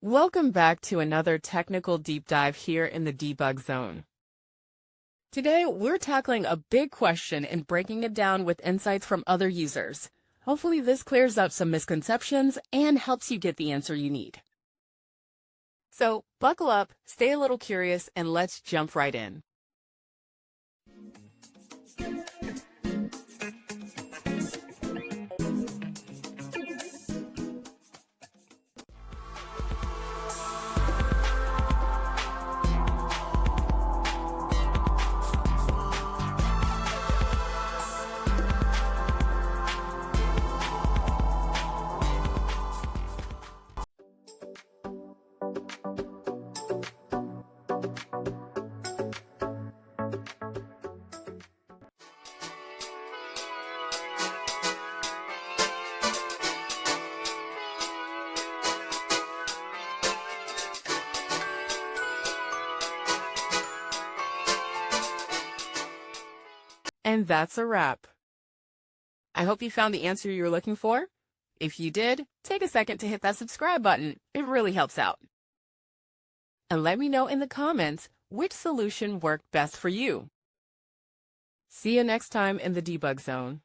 Welcome back to another technical deep dive here in the debug zone. Today, we're tackling a big question and breaking it down with insights from other users. Hopefully this clears up some misconceptions and helps you get the answer you need. So buckle up, stay a little curious, and let's jump right in. And that's a wrap. I hope you found the answer you were looking for. If you did, take a second to hit that subscribe button. It really helps out. And let me know in the comments which solution worked best for you. See you next time in the debug zone.